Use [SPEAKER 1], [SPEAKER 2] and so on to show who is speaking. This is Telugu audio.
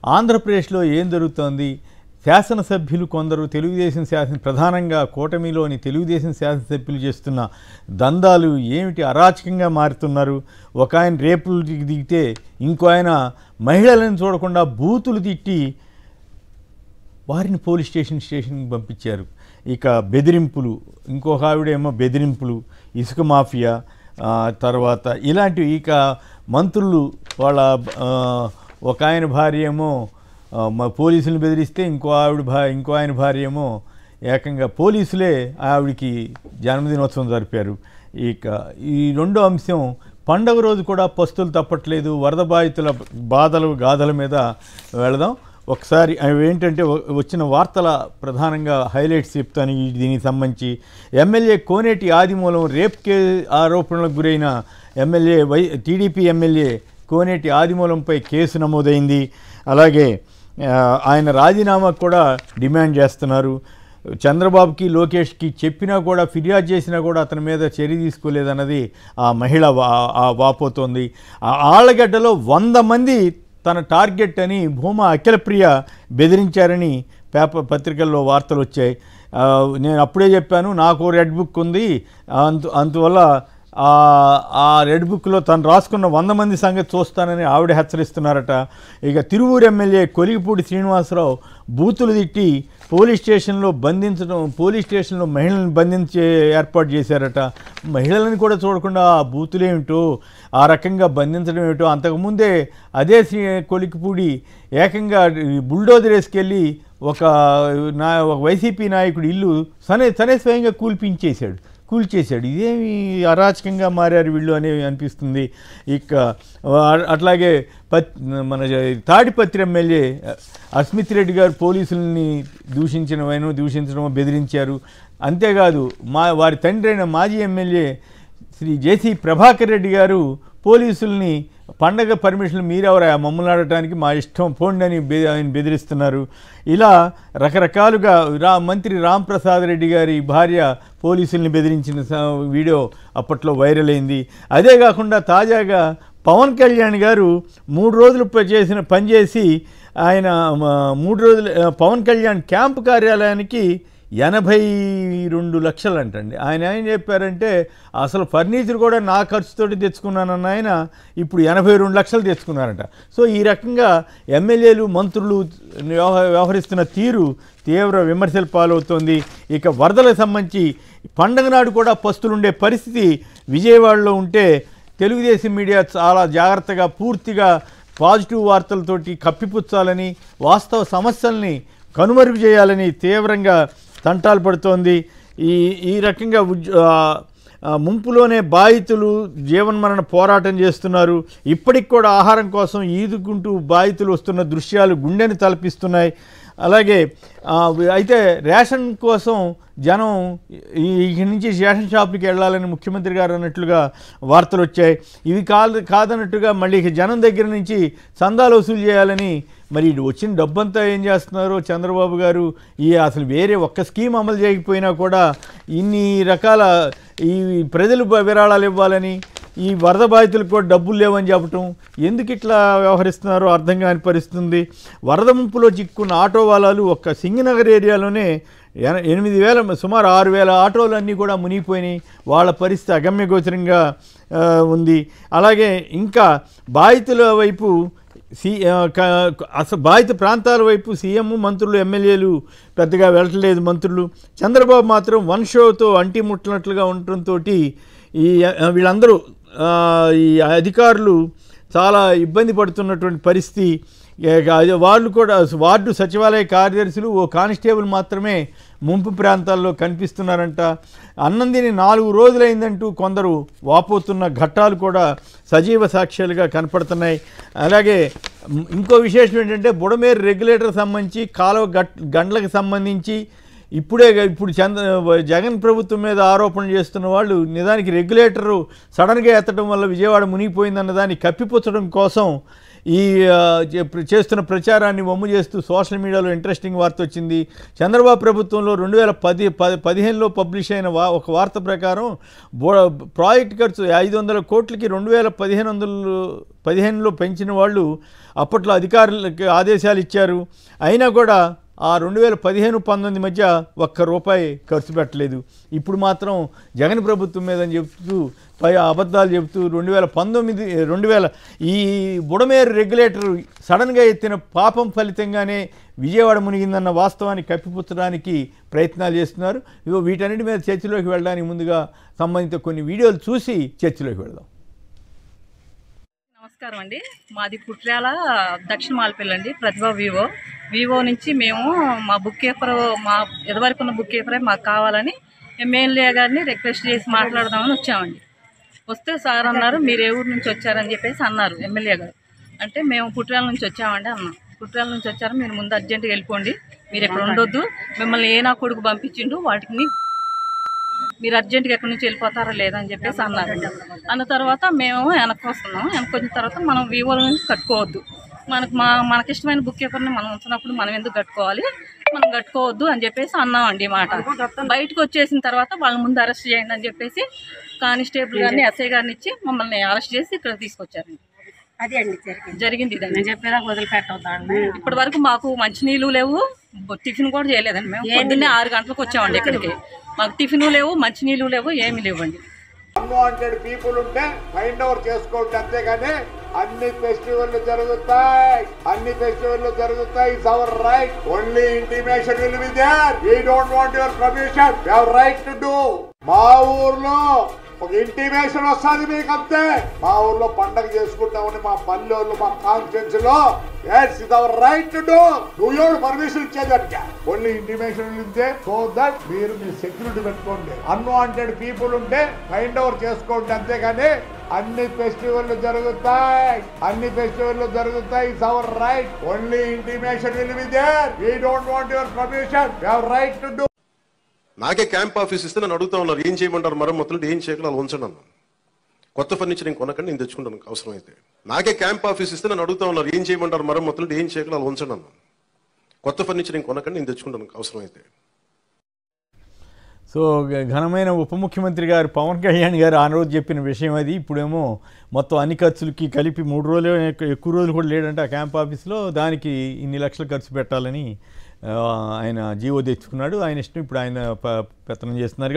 [SPEAKER 1] ఆంధ్రప్రదేశ్లో ఏం జరుగుతోంది, శాసనసభ్యులు కొందరు తెలుగుదేశం ప్రధానంగా కూటమిలోని తెలుగుదేశం శాసనసభ్యులు చేస్తున్న దందాలు ఏమిటి, అరాచకంగా మారుతున్నారు. ఒక ఆయన రేపులు దిగితే ఇంకో ఆయన మహిళలను చూడకుండా బూతులు తిట్టి వారిని పోలీస్ స్టేషన్కి పంపించారు. ఇక బెదిరింపులు, ఇంకొక ఆవిడేమో బెదిరింపులు, ఇసుక మాఫియా, తర్వాత ఇలాంటివి. ఇక మంత్రులు వాళ్ళ ఒక ఆయన భార్య ఏమో పోలీసులను బెదిరిస్తే ఇంకో ఆయన భార్య ఏమో ఏకంగా పోలీసులే ఆవిడికి జన్మదినోత్సవం జరిపారు. ఇక ఈ రెండో అంశం, పండగ రోజు కూడా పస్తులు తప్పట్లేదు. వరద బాధితుల గాథల మీద వెళదాం. ఒకసారి అవి ఏంటంటే వచ్చిన వార్తల ప్రధానంగా హైలైట్స్ చెప్తాను. దీనికి సంబంధించి ఎమ్మెల్యే కోనేటి ఆదిమూలం రేప్ ఆరోపణలకు గురైన టీడీపీ ఎమ్మెల్యే కోనేటి ఆదిమూలంపై కేసు నమోదైంది. అలాగే ఆయన రాజీనామాకు కూడా డిమాండ్ చేస్తున్నారు. చంద్రబాబుకి లోకేష్కి చెప్పినా కూడా, ఫిర్యాదు చేసినా కూడా అతని మీద చర్య తీసుకోలేదన్నది ఆ మహిళ వాపోతోంది. ఆళ్లగడ్డలో 100 మంది తన టార్గెట్ అని భూమా అఖిలప్రియ బెదిరించారని పత్రికల్లో వార్తలు వచ్చాయి. నేను అప్పుడే చెప్పాను, నాకు రెడ్ బుక్ ఉంది, అందువల్ల ఆ రెడ్ బుక్లో తను రాసుకున్న 100 మంది సంగతి చూస్తానని ఆవిడ హెచ్చరిస్తున్నారట. ఇక తిరువూరు ఎమ్మెల్యే కొలిగిపూడి శ్రీనివాసరావు బూతులు తిట్టి పోలీస్ స్టేషన్లో మహిళలను బంధించే ఏర్పాటు చేశారట. మహిళలను కూడా చూడకుండా ఆ బూతులేమిటో, ఆ రకంగా బంధించడం ఏమిటో. అంతకుముందే అదే కొలిగిపూడి ఏకంగా బుల్డోజర్ వేసుకెళ్ళి ఒక వైసీపీ నాయకుడి ఇల్లు తనే స్వయంగా కూల్చేశాడు. ఇదేమి అరాచకంగా మారారు వీళ్ళు అనేవి అనిపిస్తుంది. ఇక అట్లాగే మన తాడిపత్రి ఎమ్మెల్యే అస్మిత్ రెడ్డి గారు పోలీసుల్ని దూషించడం బెదిరించారు. అంతేకాదు వారి తండ్రి అయిన మాజీ ఎమ్మెల్యే శ్రీ జేసీ ప్రభాకర్ రెడ్డి గారు పోలీసుల్ని పండగ పర్మిషన్లు మీరెవరా మమ్మల్ని ఆడటానికి, మా ఇష్టం పోండి అని ఆయన బెదిరిస్తున్నారు. ఇలా రకరకాలుగా మంత్రి రాంప్రసాద్ రెడ్డి గారి భార్య పోలీసుల్ని బెదిరించిన వీడియో అప్పట్లో వైరల్ అయింది. అదే కాకుండా తాజాగా పవన్ కళ్యాణ్ గారు 3 రోజులు పనిచేసి ఆయన 3 రోజులు పవన్ కళ్యాణ్ క్యాంపు కార్యాలయానికి 82 లక్షలు అంటండి. ఆయన ఏం చెప్పారంటే, అసలు ఫర్నిచర్ కూడా నా ఖర్చుతోటి తెచ్చుకున్నానన్న ఆయన ఇప్పుడు 82 లక్షలు తెచ్చుకున్నారంట. సో ఈ రకంగా ఎమ్మెల్యేలు మంత్రులు వ్యవహరిస్తున్న తీరు తీవ్ర విమర్శలు పాలవుతోంది. ఇక వరదలకు సంబంధించి పండగ నాడు కూడా పస్తులుండే పరిస్థితి విజయవాడలో ఉంటే తెలుగుదేశం మీడియా చాలా జాగ్రత్తగా పూర్తిగా పాజిటివ్ వార్తలతోటి కప్పిపుచ్చాలని, వాస్తవ సమస్యల్ని కనుమరుగు చేయాలని తీవ్రంగా తంటాలు పడుతోంది. ఈ రకంగా ముంపులోనే బాధితులు జీవన్మరణ పోరాటం చేస్తున్నారు. ఇప్పటికి కూడా ఆహారం కోసం ఈదుకుంటూ బాధితులు వస్తున్న దృశ్యాలు గుండెని తలపిస్తున్నాయి. అలాగే అయితే రేషన్ కోసం జనం ఇక్కడి నుంచి రేషన్ షాపుకి వెళ్ళాలని ముఖ్యమంత్రి గారు అన్నట్లుగా వార్తలు వచ్చాయి. ఇవి కాదన్నట్టుగా మళ్ళీ జనం దగ్గర నుంచి చందాలు వసూలు చేయాలని, మరి వచ్చిన డబ్బంతా ఏం చేస్తున్నారో చంద్రబాబు గారు, అసలు వేరే ఒక్క స్కీమ్ అమలు చేయకపోయినా కూడా ఇన్ని రకాల ఈ ప్రజలు విరాళాలు ఇవ్వాలని, ఈ వరద బాధితులకు కూడా డబ్బులు లేవని చెప్పటం, ఎందుకు ఇట్లా వ్యవహరిస్తున్నారో అర్థం కాని పరిస్థితుంది. వరద ముంపులో చిక్కున్న ఆటో వాళ్ళలు ఒక్క సింగనగర్ ఏరియాలోనే 8,000 సుమారు 6,000 ఆటోలన్నీ కూడా మునిగిపోయినాయి. వాళ్ళ పరిస్థితి అగమ్యగోచరంగా ఉంది. అలాగే ఇంకా బాధితుల వైపు అసలు బాధిత ప్రాంతాల వైపు సీఎం, మంత్రులు, ఎమ్మెల్యేలు పెద్దగా వెళ్ళట్లేదు. మంత్రులు చంద్రబాబు మాత్రం వన్ షోతో అంటి ముట్టినట్లుగా ఉండటంతో వీళ్ళందరూ ఈ అధికారులు చాలా ఇబ్బంది పడుతున్నటువంటి పరిస్థితి. వాళ్ళు కూడా వార్డు సచివాలయ కార్యదర్శులు, ఓ కానిస్టేబుల్ మాత్రమే ముంపు ప్రాంతాల్లో కనిపిస్తున్నారంట. అన్నం తిని 4 రోజులైందంటూ కొందరు వాపోతున్న ఘట్టాలు కూడా సజీవ సాక్ష్యాలుగా కనపడుతున్నాయి. అలాగే ఇంకో విశేషం ఏంటంటే, బుడమేరు రెగ్యులేటర్ సంబంధించి కాలువ గంటలకు సంబంధించి ఇప్పుడు జగన్ ప్రభుత్వం మీద ఆరోపణలు చేస్తున్న వాళ్ళు నిజానికి రెగ్యులేటరు సడన్గా ఎత్తడం వల్ల విజయవాడ మునిగిపోయిందన్న దాన్ని కప్పిపుచ్చడం కోసం ఈ చేస్తున్న ప్రచారాన్ని వమ్ము చేస్తూ సోషల్ మీడియాలో ఇంట్రెస్టింగ్ వార్త వచ్చింది. చంద్రబాబు ప్రభుత్వంలో 2015లో పబ్లిష్ అయిన ఒక వార్త ప్రకారం ప్రాజెక్ట్ ఖర్చు 500 కోట్లకి 2015లో పెంచిన వాళ్ళు అప్పట్లో అధికారులకి ఆదేశాలు ఇచ్చారు. అయినా కూడా ఆ 2015-19 మధ్య ఒక్క రూపాయి ఖర్చు పెట్టలేదు. ఇప్పుడు మాత్రం జగన్ ప్రభుత్వం మీద చెప్తూ అబద్ధాలు చెబుతూ 2019 ఈ బుడమేరు రెగ్యులేటర్ సడన్గా ఎత్తిన పాపం ఫలితంగానే విజయవాడ మునిగిందన్న వాస్తవాన్ని కప్పిపుచ్చడానికి ప్రయత్నాలు చేస్తున్నారు. ఇగో వీటన్నిటి మీద చర్చలోకి వెళ్ళడానికి ముందుగా సంబంధిత కొన్ని వీడియోలు చూసి చర్చలోకి వెళ్దాం.
[SPEAKER 2] నమస్కారం అండి. మాది పుట్ర్యాల దక్షిణ మాలపల్లి అండి. ప్రతిభ వివో నుంచి మేము మా బుక్ కీపర్, మా ఎదవరకు ఉన్న బుక్ కీపరే మాకు కావాలని ఎమ్మెల్యే గారిని రిక్వెస్ట్ చేసి మాట్లాడదామని వచ్చామండి. వస్తే సార్ అన్నారు మీరు ఏ ఊరు నుంచి వచ్చారని చెప్పేసి అన్నారు ఎమ్మెల్యే గారు. అంటే మేము పుట్ర్యాల నుంచి వచ్చామండి అన్నాం. పుట్ర్యాల నుంచి వచ్చారు, మీరు ముందు అర్జెంటుగా వెళ్ళిపోండి, మీరు ఇక్కడ ఉండొద్దు, మిమ్మల్ని ఏ నా కొడుకు పంపించిండు, వాటిని మీరు అర్జెంటుగా ఎక్కడి నుంచి వెళ్ళిపోతారా లేదని చెప్పేసి అన్నారు. అన్న తర్వాత మేము వెనక్కి వస్తున్నాం. వెనక్కి వచ్చిన తర్వాత మనం వివోల నుంచి కట్టుకోవద్దు, మనకిష్టమైన బుక్ కీపర్ని మనం ఉంచినప్పుడు మనం ఎందుకు కట్టుకోవాలి, మనం కట్టుకోవద్దు అని చెప్పేసి అన్నామండి. మాట బయటకు వచ్చేసిన తర్వాత వాళ్ళ ముందు అరెస్ట్ చేయండి అని చెప్పేసి కానిస్టేబుల్ గారిని, ఎస్ఐ గారిని ఇచ్చి మమ్మల్ని అరెస్ట్ చేసి ఇక్కడ తీసుకొచ్చారండి.
[SPEAKER 3] అది అండి
[SPEAKER 2] జరిగింది.
[SPEAKER 3] నేను చెప్పేదా వదిలిపెట్టవుతాండి.
[SPEAKER 2] ఇప్పటి వరకు మాకు మంచినీళ్ళు లేవు, టిఫిన్ కూడా చేయలేదండి. మేము పొద్దున్నే 6 గంటలకు వచ్చామండి ఇక్కడికి. మాకు టిఫిన్ లేవు, మంచినీళ్ళు లేవు, ఏమీ లేవండి.
[SPEAKER 4] అన్వాంటెడ్ పీపుల్ ఉంటే ఫైండ్ అవుట్ చేసుకోండి, అంతేగాని అన్ని ఫెస్టివల్ జరుగుతాయి, it's our right. Only intimation will be there. We don't want your permission, we have right to do. మా ఊర్లో ఒక ఇంటిమేషన్ వస్తుంది మీకు, అంతే. మా ఊర్లో పండగ చేసుకుంటామని మా పల్లెల్లో, మా కాన్స్టిట్యూన్సీ లో it's our right to do. నువ్వు ఎవరు పర్మిషన్ ఇచ్చేదట? ఓన్లీ ఇంటిమేషన్ ఇస్తే సో దట్ మీరు మీ సెక్యూరిటీ పెట్టుకోండి. అన్వాంటెడ్ పీపుల్ ఉంటే ఫైండ్ అవుట్ చేసుకోండి, అంతేగాని అన్ని ఫెస్టివల్ జరుగుతాయి, it's our right. Only intimation will be there. We don't want your permission, we have right to do.
[SPEAKER 5] నాకే క్యాంప్ ఆఫీస్ ఇస్తే నన్ను అడుగుతా ఉన్నారు ఏం చేయమంటారు, మరమ్మతులు ఏం చేయగల అలా ఉంచండి అన్న. కొత్త ఫర్నిచర్ నేను కొనకండి, నేను తెచ్చుకుంటాను అవసరం అయితే. నాకే క్యాంప్ ఆఫీస్ ఇస్తే నన్ను అడుగుతా ఉన్నారు ఏం చేయమంటారు, మరమ్మతులు ఏం చేయగల అలా ఉంచండి అన్న. కొత్త ఫర్నిచర్ నేను కొనకండి, నేను తెచ్చుకుంటాను అవసరం అయితే.
[SPEAKER 1] సో ఘనమైన ఉప ముఖ్యమంత్రి గారు పవన్ కళ్యాణ్ గారు ఆ రోజు చెప్పిన విషయం అది. ఇప్పుడేమో మొత్తం అన్ని ఖర్చులకి కలిపి 3 రోజులు ఎక్కువ రోజులు కూడా లేడంటే ఆ క్యాంప్ ఆఫీస్లో, దానికి ఇన్ని లక్షలు ఖర్చు పెట్టాలని ఆయన జీవో తెచ్చుకున్నాడు. ఆయన ఇష్టం, ఇప్పుడు ఆయన పెత్తనం చేస్తున్నారు.